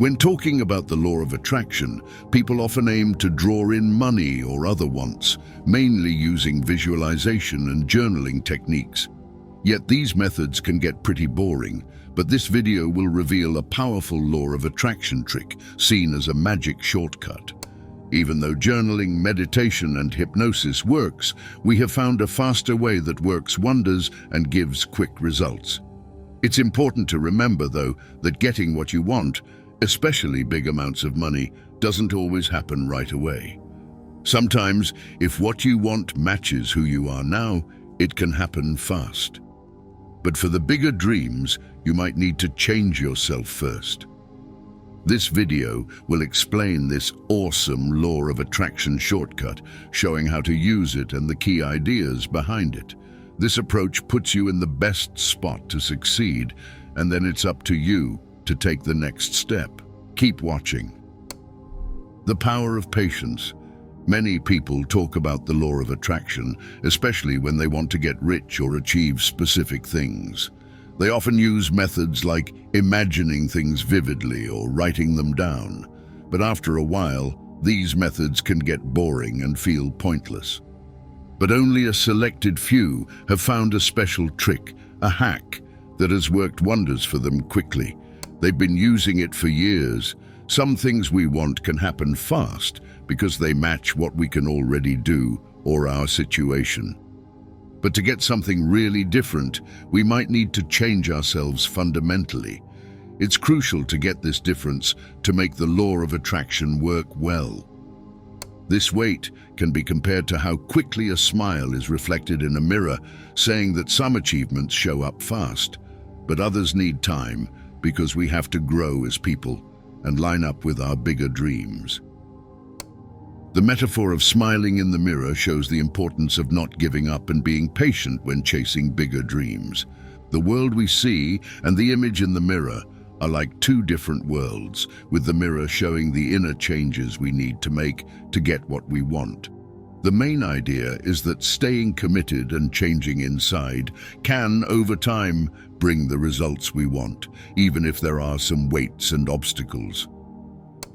When talking about the law of attraction, people often aim to draw in money or other wants, mainly using visualization and journaling techniques. Yet these methods can get pretty boring, but this video will reveal a powerful law of attraction trick seen as a magic shortcut. Even though journaling, meditation, and hypnosis works, we have found a faster way that works wonders and gives quick results. It's important to remember, though, that getting what you want, especially big amounts of money, doesn't always happen right away. Sometimes, if what you want matches who you are now, it can happen fast. But for the bigger dreams, you might need to change yourself first. This video will explain this awesome law of attraction shortcut, showing how to use it and the key ideas behind it. This approach puts you in the best spot to succeed, and then it's up to you to take the next step. Keep watching. The power of patience. Many people talk about the law of attraction, especially when they want to get rich or achieve specific things. They often use methods like imagining things vividly or writing them down. But after a while, these methods can get boring and feel pointless. But only a selected few have found a special trick, a hack, that has worked wonders for them quickly. They've been using it for years. Some things we want can happen fast because they match what we can already do or our situation. But to get something really different, we might need to change ourselves fundamentally. It's crucial to get this difference to make the law of attraction work well. This wait can be compared to how quickly a smile is reflected in a mirror, saying that some achievements show up fast, but others need time because we have to grow as people and line up with our bigger dreams. The metaphor of smiling in the mirror shows the importance of not giving up and being patient when chasing bigger dreams. The world we see and the image in the mirror are like two different worlds, with the mirror showing the inner changes we need to make to get what we want. The main idea is that staying committed and changing inside can, over time, bring the results we want, even if there are some weights and obstacles.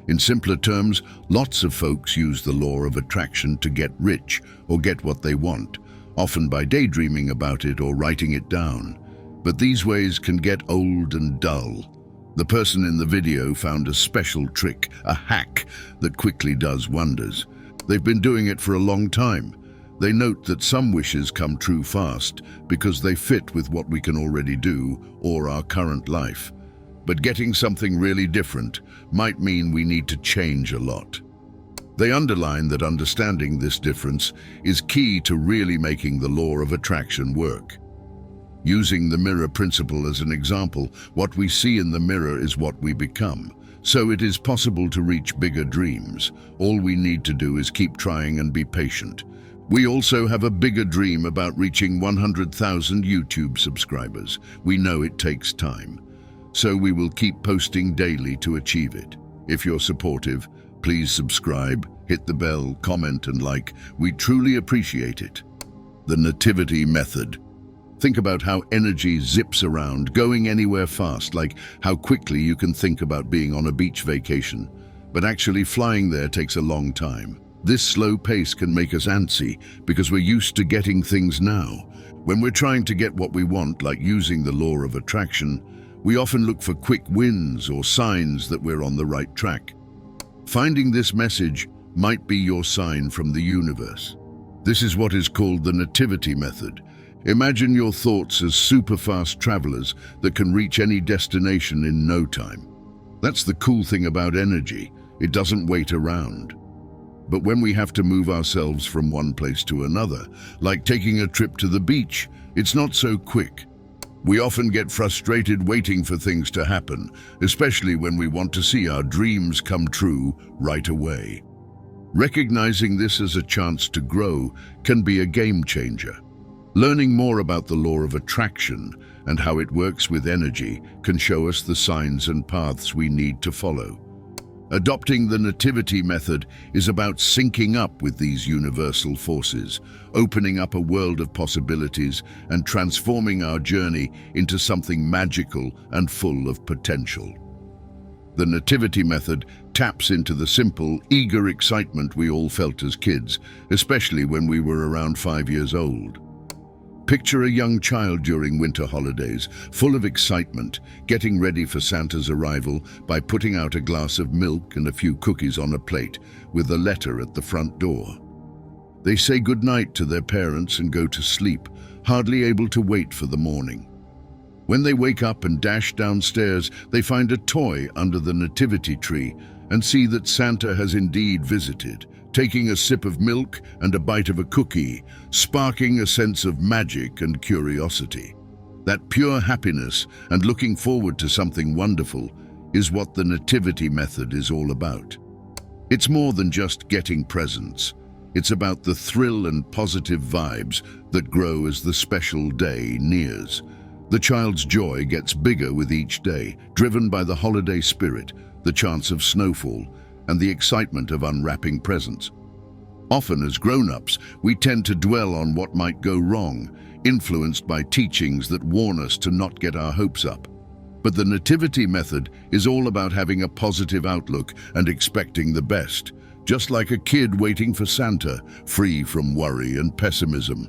In simpler terms, lots of folks use the law of attraction to get rich or get what they want, often by daydreaming about it or writing it down. But these ways can get old and dull. The person in the video found a special trick, a hack, that quickly does wonders. They've been doing it for a long time. They note that some wishes come true fast because they fit with what we can already do or our current life. But getting something really different might mean we need to change a lot. They underline that understanding this difference is key to really making the law of attraction work. Using the mirror principle as an example, what we see in the mirror is what we become. So it is possible to reach bigger dreams. All we need to do is keep trying and be patient. We also have a bigger dream about reaching 100,000 YouTube subscribers. We know it takes time. So we will keep posting daily to achieve it. If you're supportive, please subscribe, hit the bell, comment and like. We truly appreciate it. The nativity method. Think about how energy zips around, going anywhere fast, like how quickly you can think about being on a beach vacation. But actually flying there takes a long time. This slow pace can make us antsy because we're used to getting things now. When we're trying to get what we want, like using the law of attraction, we often look for quick wins or signs that we're on the right track. Finding this message might be your sign from the universe. This is what is called the nativity method. Imagine your thoughts as super-fast travelers that can reach any destination in no time. That's the cool thing about energy. It doesn't wait around. But when we have to move ourselves from one place to another, like taking a trip to the beach, it's not so quick. We often get frustrated waiting for things to happen, especially when we want to see our dreams come true right away. Recognizing this as a chance to grow can be a game changer. Learning more about the law of attraction and how it works with energy can show us the signs and paths we need to follow. Adopting the nativity method is about syncing up with these universal forces, opening up a world of possibilities and transforming our journey into something magical and full of potential. The nativity method taps into the simple, eager excitement we all felt as kids, especially when we were around 5 years old. Picture a young child during winter holidays, full of excitement, getting ready for Santa's arrival by putting out a glass of milk and a few cookies on a plate, with a letter at the front door. They say goodnight to their parents and go to sleep, hardly able to wait for the morning. When they wake up and dash downstairs, they find a toy under the nativity tree and see that Santa has indeed visited, taking a sip of milk and a bite of a cookie, sparking a sense of magic and curiosity. That pure happiness and looking forward to something wonderful is what the nativity method is all about. It's more than just getting presents. It's about the thrill and positive vibes that grow as the special day nears. The child's joy gets bigger with each day, driven by the holiday spirit, the chance of snowfall, and the excitement of unwrapping presents. Often as grown-ups, we tend to dwell on what might go wrong, influenced by teachings that warn us to not get our hopes up. But the nativity method is all about having a positive outlook and expecting the best, just like a kid waiting for Santa, free from worry and pessimism.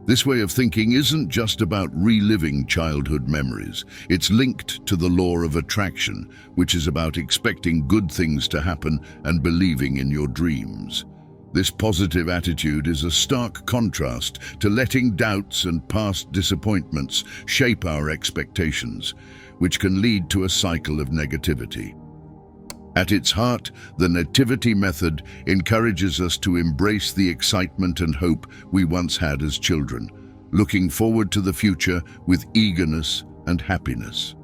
This way of thinking isn't just about reliving childhood memories. It's linked to the law of attraction, which is about expecting good things to happen and believing in your dreams. This positive attitude is a stark contrast to letting doubts and past disappointments shape our expectations, which can lead to a cycle of negativity. At its heart, the nativity method encourages us to embrace the excitement and hope we once had as children, looking forward to the future with eagerness and happiness.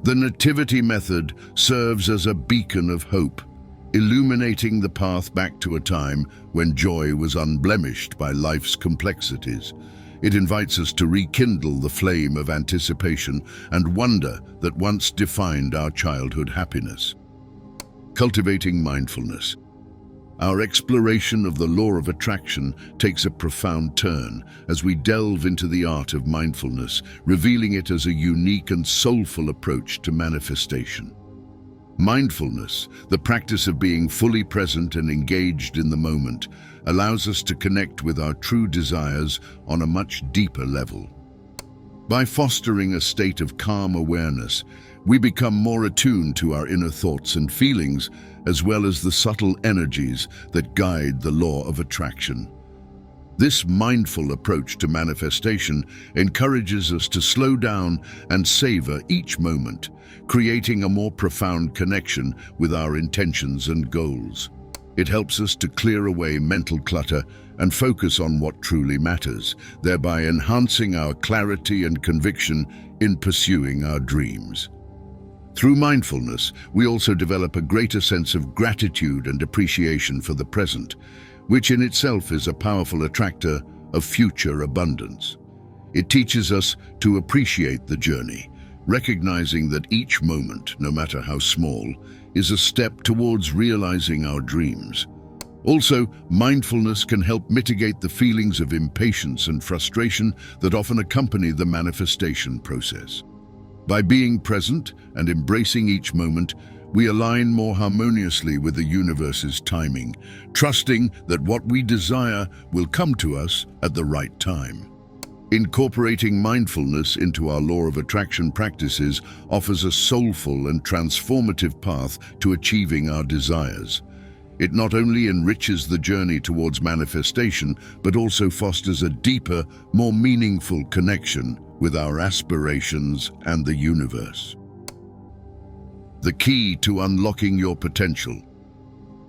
The nativity method serves as a beacon of hope, illuminating the path back to a time when joy was unblemished by life's complexities. It invites us to rekindle the flame of anticipation and wonder that once defined our childhood happiness. Cultivating mindfulness. Our exploration of the law of attraction takes a profound turn as we delve into the art of mindfulness, revealing it as a unique and soulful approach to manifestation. Mindfulness, the practice of being fully present and engaged in the moment, allows us to connect with our true desires on a much deeper level. By fostering a state of calm awareness, we become more attuned to our inner thoughts and feelings, as well as the subtle energies that guide the law of attraction. This mindful approach to manifestation encourages us to slow down and savor each moment, creating a more profound connection with our intentions and goals. It helps us to clear away mental clutter and focus on what truly matters, thereby enhancing our clarity and conviction in pursuing our dreams. Through mindfulness, we also develop a greater sense of gratitude and appreciation for the present, which in itself is a powerful attractor of future abundance. It teaches us to appreciate the journey, recognizing that each moment, no matter how small, is a step towards realizing our dreams. Also, mindfulness can help mitigate the feelings of impatience and frustration that often accompany the manifestation process. By being present and embracing each moment, we align more harmoniously with the universe's timing, trusting that what we desire will come to us at the right time. Incorporating mindfulness into our law of attraction practices offers a soulful and transformative path to achieving our desires. It not only enriches the journey towards manifestation, but also fosters a deeper, more meaningful connection with our aspirations and the universe. The key to unlocking your potential.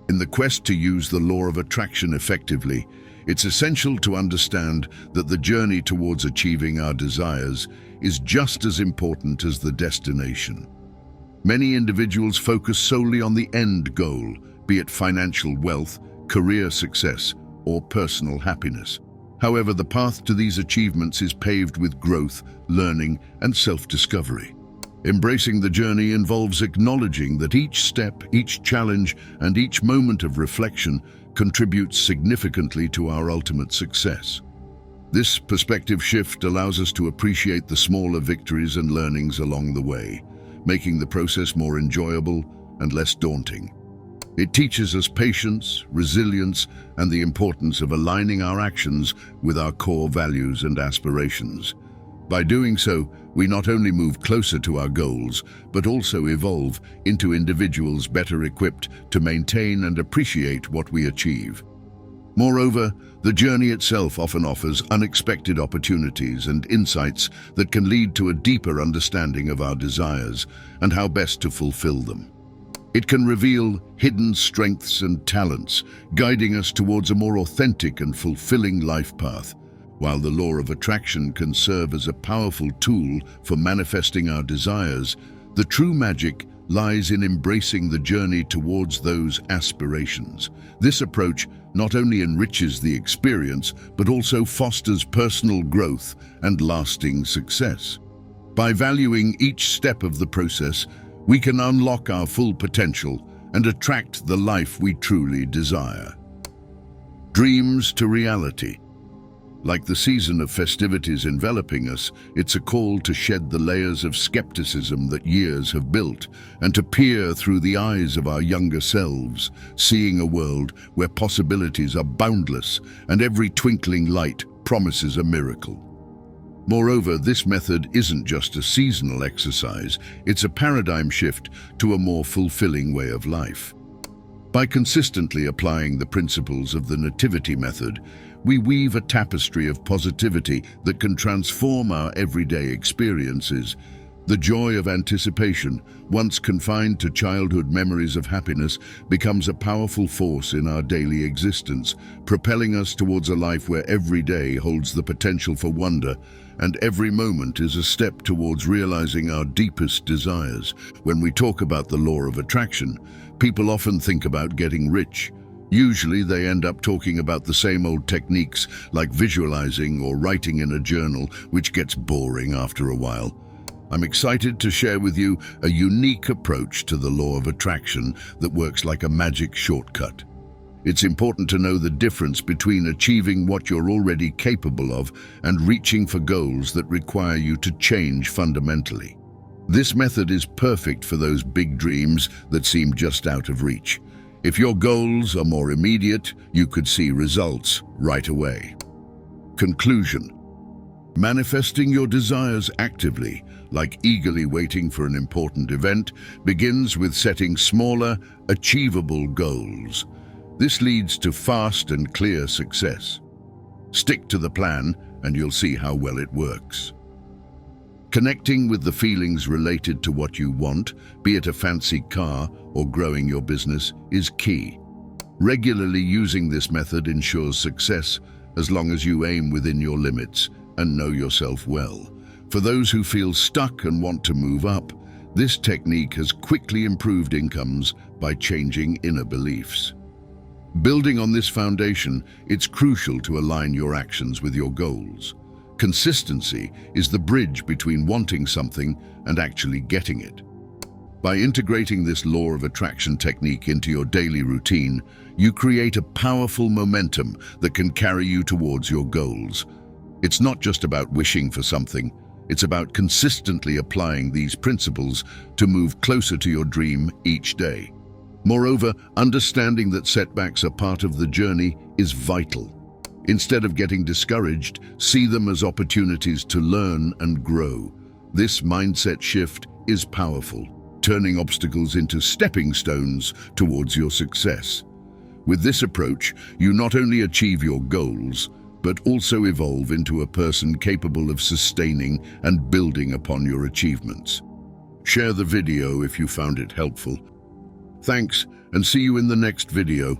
In the quest to use the law of attraction effectively, it's essential to understand that the journey towards achieving our desires is just as important as the destination. Many individuals focus solely on the end goal, be it financial wealth, career success, or personal happiness. However, the path to these achievements is paved with growth, learning, and self-discovery. Embracing the journey involves acknowledging that each step, each challenge, and each moment of reflection contributes significantly to our ultimate success. This perspective shift allows us to appreciate the smaller victories and learnings along the way, making the process more enjoyable and less daunting. It teaches us patience, resilience, and the importance of aligning our actions with our core values and aspirations. By doing so, we not only move closer to our goals, but also evolve into individuals better equipped to maintain and appreciate what we achieve. Moreover, the journey itself often offers unexpected opportunities and insights that can lead to a deeper understanding of our desires and how best to fulfill them. It can reveal hidden strengths and talents, guiding us towards a more authentic and fulfilling life path. While the law of attraction can serve as a powerful tool for manifesting our desires, the true magic lies in embracing the journey towards those aspirations. This approach not only enriches the experience, but also fosters personal growth and lasting success. By valuing each step of the process, we can unlock our full potential and attract the life we truly desire. Dreams to reality. Like the season of festivities enveloping us, it's a call to shed the layers of skepticism that years have built and to peer through the eyes of our younger selves, seeing a world where possibilities are boundless and every twinkling light promises a miracle. Moreover, this method isn't just a seasonal exercise, it's a paradigm shift to a more fulfilling way of life. By consistently applying the principles of the nativity method, we weave a tapestry of positivity that can transform our everyday experiences. The joy of anticipation, once confined to childhood memories of happiness, becomes a powerful force in our daily existence, propelling us towards a life where every day holds the potential for wonder and every moment is a step towards realizing our deepest desires. When we talk about the law of attraction, people often think about getting rich. Usually they end up talking about the same old techniques like visualizing or writing in a journal, which gets boring after a while. I'm excited to share with you a unique approach to the law of attraction that works like a magic shortcut. It's important to know the difference between achieving what you're already capable of and reaching for goals that require you to change fundamentally. This method is perfect for those big dreams that seem just out of reach. If your goals are more immediate, you could see results right away. Conclusion. Manifesting your desires actively, like eagerly waiting for an important event, begins with setting smaller, achievable goals. This leads to fast and clear success. Stick to the plan and you'll see how well it works. Connecting with the feelings related to what you want, be it a fancy car or growing your business, is key. Regularly using this method ensures success as long as you aim within your limits and know yourself well. For those who feel stuck and want to move up, this technique has quickly improved incomes by changing inner beliefs. Building on this foundation, it's crucial to align your actions with your goals. Consistency is the bridge between wanting something and actually getting it. By integrating this law of attraction technique into your daily routine, you create a powerful momentum that can carry you towards your goals. It's not just about wishing for something, it's about consistently applying these principles to move closer to your dream each day. Moreover, understanding that setbacks are part of the journey is vital. Instead of getting discouraged, see them as opportunities to learn and grow. This mindset shift is powerful, turning obstacles into stepping stones towards your success. With this approach, you not only achieve your goals, but also evolve into a person capable of sustaining and building upon your achievements. Share the video if you found it helpful. Thanks, and see you in the next video.